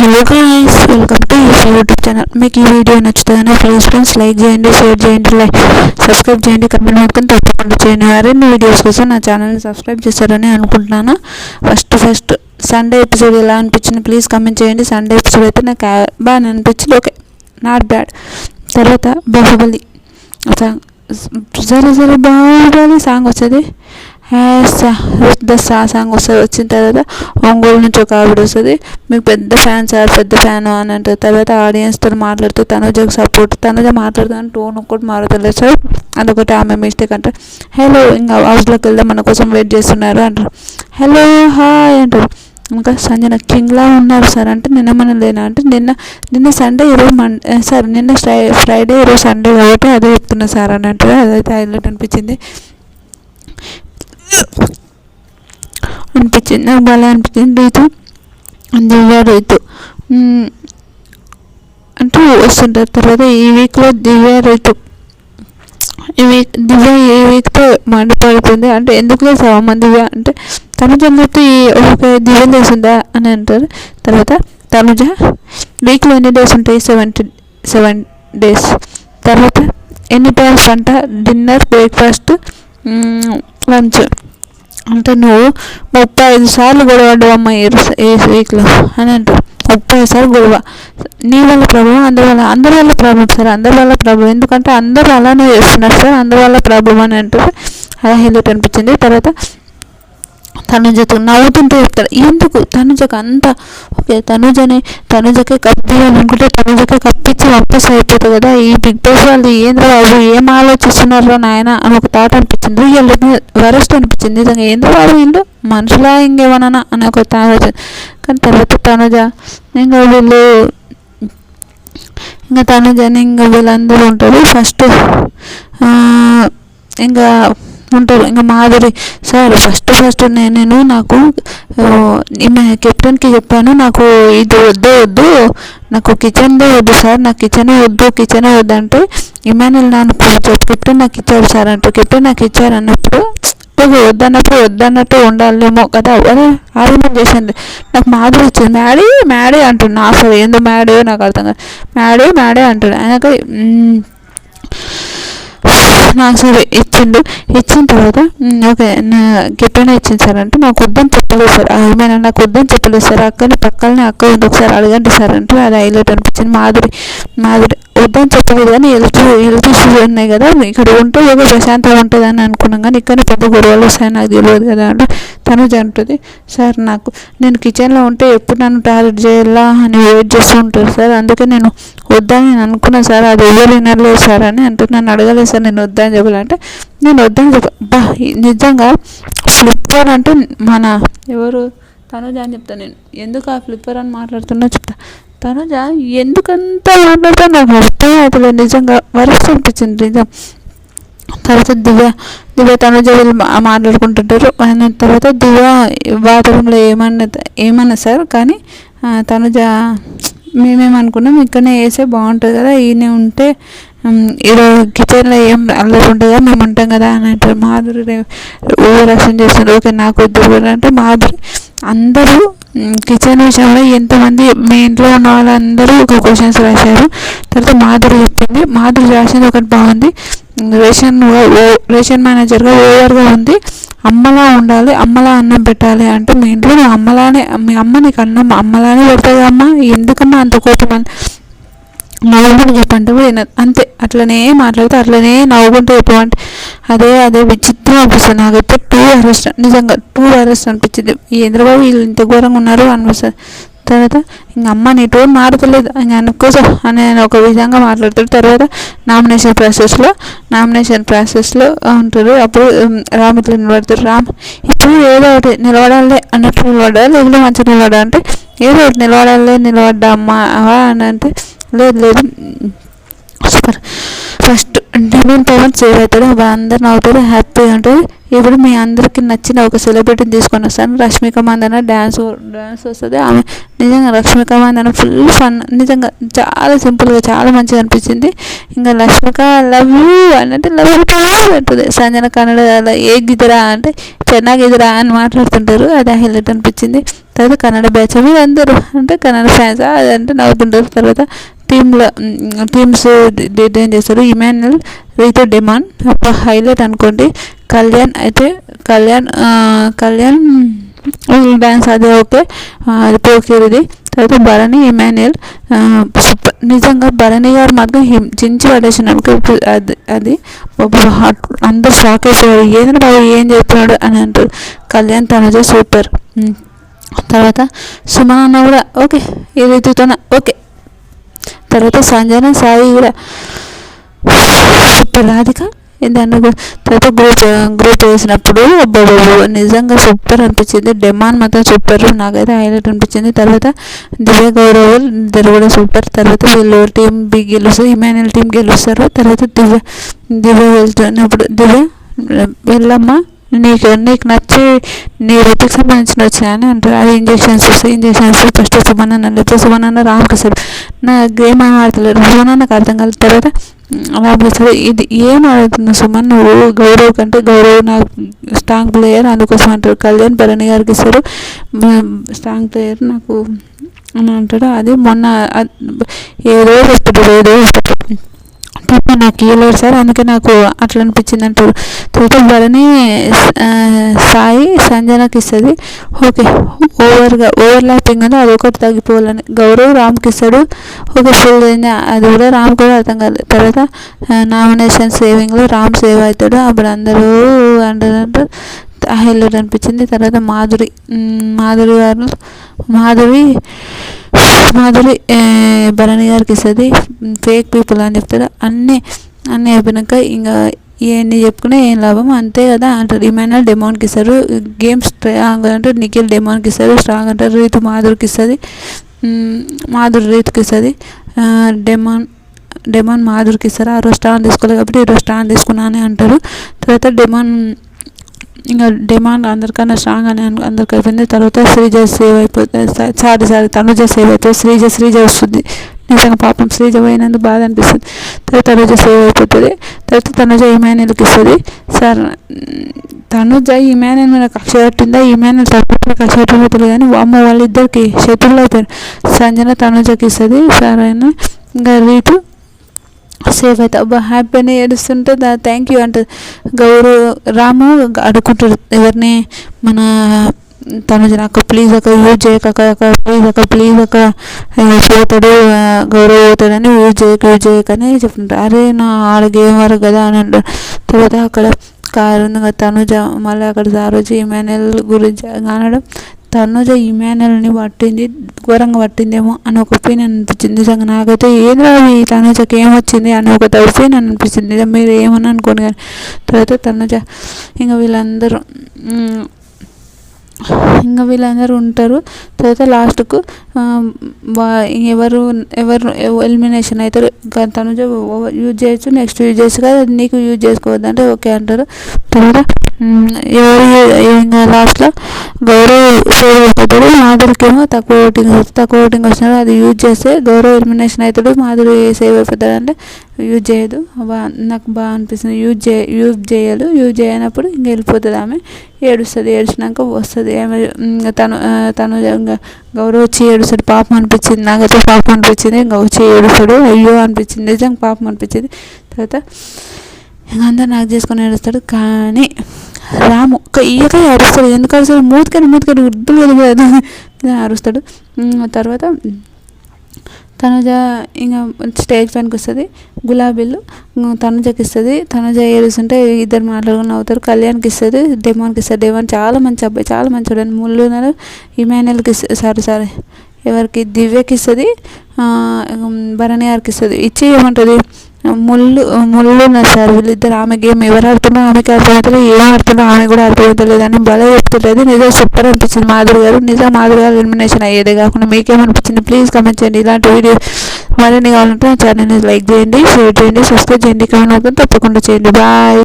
Hello guys, welcome to YouTube channel. మీకు ఈ video నచ్చుతుందని ప్లీజ్ ఫ్రెండ్స్ లైక్ చేయండి, షేర్ చేయండి, సబ్స్క్రైబ్ చేయండి, కమెంట్ మాత్రం తప్పకుండా చేయండి. మరిన్ని వీడియోస్ కోసం నా ఛానల్ని సబ్స్క్రైబ్ చేస్తారని అనుకుంటున్నాను. ఫస్ట్ సండే ఎపిసోడ్ ఎలా అనిపించింది ప్లీజ్ కమెంట్ చేయండి. సండే ఎపిసోడ్ అయితే నాకు బాగా అనిపించింది, ఓకే, నాట్ బ్యాడ్. తర్వాత బాహుబలి సాంగ్, సరే బాహుబలి సాంగ్ వచ్చేది, సాంగ్ వస్తుంది. వచ్చిన తర్వాత ఒంగోలు నుంచి ఒక ఆవిడ వస్తుంది, మీకు పెద్ద ఫ్యాన్ సార్, పెద్ద ఫ్యాన్ అని అంటారు. తర్వాత ఆడియన్స్తో మాట్లాడుతూ తనుజకు సపోర్ట్, తనుజ మాట్లాడుతాను టోన్ ఒక్కటి మారుతలేదు సార్, అదొకటి ఆమె మిస్టేక్ అంటారు. హలో, ఇంకా హౌస్లోకి వెళ్దాం, మన కోసం వెయిట్ చేస్తున్నారు అంటారు. హలో హాయ్ అంటారు. ఇంకా సంజన కింగ్లా ఉన్నారు సార్ అంటే నిన్న మన లేనా అంటే నిన్న సండే, ఈరోజు సార్ నిన్న ఫ్రైడే, ఈరోజు సండే కాబట్టి అదే చెప్తున్నా సార్ అని అంటారు. అదైతే హైలైట్ అనిపించింది, నాకు బాగా అనిపించింది. రీతు అంటూ వస్తుంటారు. తర్వాత ఈ వీక్లో ఈ వీక్తో మండిపడుతుంది అంటే ఎందుకు లేదు మంది అంటే తనుజ అన్నట్టు ఒక దివ్యం చేస్తుందా అని అంటారు. తర్వాత తనుజ వీక్లో ఎన్ని డేస్ ఉంటాయి? 7 days. తర్వాత ఎన్ని టైమ్స్ అంట? Dinner, breakfast, lunch. అంటే నువ్వు 35 సార్లు గొడవడ్డావు అమ్మ ఈ వీక్లో అని అంటారు. 35 సార్లు గొడవ, నీ వల్ల ప్రాబ్లం, అందరి వల్ల ప్రాబ్లం సార్, అందరి వల్ల ప్రాబ్లం, ఎందుకంటే అందరూ అలానే చేస్తున్నారు సార్, అందరి వల్ల ప్రాబ్లం అని అంటారు. అలా హైలైట్ అనిపించింది. తర్వాత తనుజతో నవ్వుతుంటే చెప్తాడు ఎందుకు తనుజకు అంత ఓకే, తనుజకే కప్పియాలనుకుంటే తనుజకే కప్పించి వాపస్ అయిపోతుంది కదా. ఈ బిగ్ బాస్ వాళ్ళు ఏంద్ర బాబు ఏం ఆలోచిస్తున్నారో నాయన అని ఒక థాట్ అనిపించింది, వీళ్ళని వరస్ట్ అనిపించింది. నిజంగా ఏంద్ర బాబు వీళ్ళు మనుషులా ఇంకేమన్నా అని ఒక ఆలోచన. కానీ తర్వాత తనుజ తనుజని ఇంకా వీళ్ళందరూ ఉంటారు. ఫస్ట్ ఇంకా ఉంటారు. ఇంకా మాధురి సార్ ఫస్ట్ నేను నాకు కెప్టెన్కి చెప్పాను, నాకు ఇది వద్దు, నాకు కిచెన్దే వద్దు సార్, నాకు కిచెనే వద్దు అంటే ఇమాన్యుల్ నాకు కెప్టెన్ నాకు ఇచ్చారు సార్ అంటూ, కెప్టెన్ నాకు ఇచ్చారు అన్నప్పుడు వద్దన్నట్టు ఉండాలేమో కదా. అదే ఆర్గ్యుమెంట్ చేసింది. నాకు మాధురి ఇచ్చింది, మ్యాడీ అంటున్నా అసలు ఏందో మ్యాడీ నాకు అర్థం కాదు, మ్యాడీ అంటాడు. ఆయనకు నాకు సరే ఇచ్చిన తర్వాత ఓకే కెప్టెన్ ఇచ్చింది సార్ అంటే నాకు వద్దని చెప్పలేదు సార్, ఏమైనా నాకు వద్దని చెప్పలేదు సార్, పక్కనే అక్క ఉంది ఒకసారి అడగండి సార్ అంటే అది హైలైట్ అనిపించింది. మాధురి వద్దని చెప్పలేదు కానీ హెల్త్ ఇష్యూస్ ఉన్నాయి కదా, ఇక్కడ ఉంటే ఏదో ప్రశాంతంగా ఉంటుంది అని అనుకున్నాం కానీ ఇక్కడ పెద్ద గొడవలు వస్తాయని నాకు తెలియదు కదా అంటే తనుజ అంటుంది సార్ నేను కిచెన్లో ఉంటే ఎప్పుడు నన్ను టార్గెట్ చేయాలా అని వెయిట్ చేస్తూ ఉంటారు సార్, అందుకే నేను వద్దని అనుకున్నాను సార్, అది ఎవరు వినలేదు సార్ అని అంటే నన్ను అడగలేదు సార్, నేను వద్దని చెప్పాలంటే నేను వద్దని బా నిజంగా ఫ్లిప్పర్ అంటే మన ఎవరు తనుజ అని చెప్తాను నేను, ఎందుకు ఆ ఫ్లిప్పర్ అని మాట్లాడుతున్నా చెప్తా. తనుజ ఎందుకంత మాట్లాడుతా నాకు అర్థం అవుతుంది, నిజంగా వరస్ట్ అనిపించింది నిజం. తర్వాత దివ్య తనుజ వీళ్ళు మాట్లాడుకుంటుంటారు. తర్వాత దివ్య బాత్రూంలో ఏమన్నా సార్ కానీ తనుజ మేమేమనుకున్నాం ఇక్కడనే వేసే బాగుంటుంది కదా, ఈయన ఉంటే ఈరోజు కిచెన్లో ఏం అల్లరి ఉంటుంది కదా, మేము ఉంటాం కదా అని అంటారు. మాధురి రసం చేస్తారు, ఓకే నాకు వద్దు అంటే మాధురి అందరూ కిచెన్ విషయంలో ఎంతమంది మీ ఇంట్లో ఉన్న వాళ్ళందరూ ఒక క్వశ్చన్స్ రాశారు. తర్వాత మాధురి చెప్పింది, మాధురి రాసింది ఒకటి బాగుంది, రేషన్ మేనేజర్గా ఓవర్గా ఉంది, అమ్మలా ఉండాలి, అమ్మలా అన్నం పెట్టాలి అంటే మీ ఇంట్లో మీ అమ్మ నీకు అమ్మలానే పెడతాయి అమ్మ, ఎందుకమ్మా అంత కోపం అని నవ్వుకుంటూ చెప్పంటే కూడా అంతే, అట్లనే మాట్లాడితే అట్లనే నవ్వుకుంటూ చెప్పమంటే అదే విచిత్రం అనిపిస్తుంది నాకైతే. నిజంగా టూ అరెస్ట్ అనిపించింది, హైదరాబాద్ వీళ్ళు ఇంత ఘోరంగా ఉన్నారు అనిపిస్తుంది. తర్వాత ఇంక అమ్మ నీ టోన్ మారుతలేదు ఇంక అనుకోసం అని నేను ఒక విధంగా మాట్లాడతాడు. తర్వాత నామినేషన్ ప్రాసెస్లో ఉంటారు, అప్పుడు రామ్ ఇట్లా నిలబడతారు, ఇప్పుడు ఏదో ఒకటి నిలబడాలి అన్నట్టు నిలబడాలి, లేకపోతే మంచిగా నిలబడాలి అంటే ఏదో ఒకటి నిలబడ్డా అమ్మ అని అంటే లేదు సూపర్. ఫస్ట్ 10 సేవ్ అవుతాడు, అందరు నవ్వుతారు, హ్యాపీగా ఉంటుంది. ఇప్పుడు మీ అందరికీ నచ్చిన ఒక సెలబ్రిటీని తీసుకొని వస్తాను. రష్మిక మందన డ్యాన్స్ వస్తుంది. ఆమె నిజంగా రష్మిక మందన ఫుల్ ఫన్, నిజంగా చాలా సింపుల్గా చాలా మంచిగా అనిపించింది. ఇంకా రష్మిక లవ్ యూ అంటే లవ్ అంటుంది. సంజన కన్నడ ఏగిదిరా అంటే ಚೆನ್ನಾಗಿದ್ದೀರಾ అని మాట్లాడుతుంటారు, అది హైలైట్ అనిపించింది. తర్వాత కన్నడ బ్యాచ్ మీద అందరూ అంటే కన్నడ ఫ్యాన్స్ అదంటే నవ్వుతుంటారు. తర్వాత టీమ్స్ డిజైన్ చేస్తారు. ఇమాన్యుల్ రీతు డిమాండ్ హైలైట్ అనుకోండి. కళ్యాణ్ డ్యాన్స్ అది ఓకే, అది పోకిరిది. తర్వాత భరణి ఇమాన్యుల్ సూపర్, నిజంగా భరణి గారు మాత్రం చించి పడేసినాడు. అది అందరు షాక్ అయిపోయారు, ఏంటంటే బాబు ఏం చెప్తున్నాడు అని అంటారు. కళ్యాణ్ తనుజ సూపర్. తర్వాత సుమన్ కూడా ఓకే, ఈ రీతితోన ఓకే. తర్వాత సంజన సాయి కూడా సూపర్. రాధిక దాన్ని తర్వాత గ్రూప్ వేసినప్పుడు నిజంగా సూపర్ అనిపించింది. డెమాన్ మాత్రం సూపర్, నాకైతే హైలైట్ అనిపించింది. తర్వాత దివ్య గౌరవ్ ఇద్దరు కూడా సూపర్. తర్వాత వీళ్ళు టీం బిగ్ గెలుస్తారు, ఇమాన్యుల్ టీం గెలుస్తారు. తర్వాత దివ్య వెళ్తున్నప్పుడు దివ్య వెళ్ళమ్మా, నీకు నచ్చి నీ రేపుకి సంబంధించిన వచ్చాయని అంటారు. అది ఇంజెక్షన్స్ ఫస్ట్ సుమన్ లేకపోతే సుమన్ రామకృష్ణుడు నా గేమ్ ఏం ఆడతలేడు, సుమన్ నాకు అర్థం కాలేదు. తర్వాత రామకృష్ణుడు ఇది ఏం ఆడుతున్నావు సుమన్, నువ్వు గౌరవ్ కంటే గౌరవ్ నాకు స్ట్రాంగ్ ప్లేయర్ అందుకోసం అంటారు. కళ్యాణ్ భరణి గారికి ఇస్తారు స్ట్రాంగ్ ప్లేయర్ నాకు అని అంటాడు. అది మొన్న ఏదో నాకు ఇవ్వలేడు సార్, అందుకే నాకు అట్లా అనిపించింది అంటారు. తర్వాత భరణి సాయి సంజనకి ఇస్తుంది. ఓకే, ఓవర్లాపింగ్ ఉంది, అది ఒకటి తగ్గిపోవాలని. గౌరవ్ రామ్కి ఇస్తాడు. ఓకే ఫుల్ అది కూడా రామ్ కూడా అర్థం కాలేదు. తర్వాత నామినేషన్ సేవింగ్లో రామ్ సేవ్ అవుతాడు. అప్పుడు అందరూ అంటారు, హైలైట్ అనిపించింది. తర్వాత మాధురి భరణి గారికి ఇస్తుంది. ఫేక్ పీపుల్ అని చెప్తారు. అన్నీ అయిపోయినాక ఇంకా ఇవన్నీ చెప్పుకునే ఏం లాభం, అంతే కదా అంటారు. ఇమాన్యుల్ డెమాన్కి ఇస్తారు. గేమ్ స్ట్రాంగ్ అంటే నిఖిల్ డెమాన్కి ఇస్తారు. స్ట్రాంగ్ అంటారు. రీతు మాధురికి ఇస్తుంది. రీతుకి ఇస్తుంది. డెమాన్ మాధురికి ఇస్తారు. ఆ రోజు స్టాండ్ తీసుకోలేదు కాబట్టి ఈరోజు స్టాండ్ తీసుకున్నానే అంటారు. తర్వాత డిమాండ్ అందరికన్నా స్ట్రాంగ్ అని అందరికి అయిపోయింది. తర్వాత శ్రీజ సేవ్ అయిపోతుంది. సారీ తనుజ సేవ్ అవుతుంది. శ్రీజ వస్తుంది. నిజంగా పాపం శ్రీజ పోయినందుకు బాధ అనిపిస్తుంది. తర్వాత తనుజ సేవ్ అయిపోతుంది. తర్వాత తనుజ ఇమాన్యుల్కి ఇస్తుంది. సార్ తనుజ ఇమాన్యుల్ మీద కక్ష కట్టిందా, ఇమాన్యుల్ తనుజ కక్ష కట్టబోతుంది కానీ అమ్మ వాళ్ళిద్దరికి శత్రువులు అయిపోయారు. సంజన తనుజకి ఇస్తుంది. సార్ అయినా ఇంకా రీతు సేఫ్ అవుతా అబ్బా హ్యాపీ అని ఏడుస్తుంటే థ్యాంక్ యూ అంటుంది. రాము అడుగుంటాడు ఎవరిని, మన తనుజ అక్క ప్లీజ్ అక్క యూజ్ చేయక ప్లీజ్ అక్క పోతాడు గౌరవ్ పోతాడని యూజ్ చేయకని చెప్తుంటారు. అరే నా ఆడ గేమ్ వరకు కదా అని అంటారు. తర్వాత అక్కడ కారు ఉంది తనుజ మళ్ళీ అక్కడ ఆ రోజు ఇమాన్యుల్ గురించి అనడం, తనుజ ఇమాన్యుల్ని ఘోరంగా పట్టిందేమో అని ఒక ఒపీనియన్ అనిపించింది. నిజంగా నాకైతే ఏదో తనుజకి ఏమొచ్చింది అని ఒక ఒపీనియన్ అనిపించింది. మీరు ఏమని అనుకోండి కానీ. తర్వాత తనుజ ఇంకా వీళ్ళందరూ ఉంటారు. తర్వాత లాస్ట్కు ఎవరు ఎలిమినేషన్ అవుతారు. తనుజ యూజ్ చేయొచ్చు, నెక్స్ట్ యూజ్ చేయొచ్చు కదా, నీకు యూజ్ చేసుకోవద్దు అంటే ఓకే అంటారు. తర్వాత ఇంకా లాస్ట్లో గౌరవ్ సేవ్ అయిపోతాడు. మాధురికేమో తక్కువ ఓటింగ్ వచ్చినాడు, అది యూజ్ చేస్తే గౌరవ్ ఎలిమినేషన్ అవుతాడు. మాధురి సేవ్ అయిపోతాడు అంటే యూజ్ చేయదు. నాకు బాగా అనిపిస్తుంది. యూజ్ చేయనప్పుడు ఇంక వెళ్ళిపోతుంది. ఆమె ఏడ్చినాక వస్తుంది. ఇంకా తను గౌరవ్ వచ్చి ఏడుస్తాడు. పాపం అనిపించింది, నాకైతే పాపం అనిపించింది. ఇంకా వచ్చి ఏడుస్తాడు, అయ్యో అనిపించింది, నిజంగా పాపం అనిపించింది. తర్వాత ఇంకా అందరు నాకు చేసుకొని ఏడుస్తాడు. కానీ రాము ఇయ్యక అరుస్తాడు. ఎందుకు అరుస్తాడు, మూతికని గుడ్డులు వెలిగదు అరుస్తాడు. తర్వాత తనుజ ఇంకా స్టేజ్ పైనకి వస్తుంది. గులాబీలు తనుజకి ఇస్తుంది. తనుజ ఏడుస్తుంటే ఇద్దరు మాట్లాడుకుని అవుతారు. కళ్యాణ్కి ఇస్తుంది, డెమాన్కి ఇస్తుంది. డెమాన్ చాలా మంచి అబ్బాయి, చాలా మంచి ముళ్ళు ఇమాన్యుల్కి సారీ ఎవరికి దివ్యకి ఇస్తుంది, భరణి గారికి ఇస్తుంది. ఇచ్చి ఏమంటుంది, ముళ్ళు ఉన్నారు సార్ వీళ్ళిద్దరు, ఆమె గేమ్ ఎవరు ఆడుతున్నా ఆమెకి అర్థమవుతుంది, ఏం ఆడుతున్నా ఆమె కూడా అర్థమవుతలేదు అని భలే చెప్తుంటుంది. నిజం సూపర్ అనిపించింది మాధురి గారు. నిజం మాధురి గారు ఎలిమినేషన్ అయ్యేదే కాకుండా మీకేమనిపించింది ప్లీజ్ కమెంట్ చేయండి. ఇలాంటి వీడియో మరిన్ని కావాలంటే ఛానల్ని లైక్ చేయండి, షేర్ చేయండి, సబ్స్క్రైబ్ చేయండి. కామెంట్ మాత్రం తప్పకుండా చేయండి. బాయ్.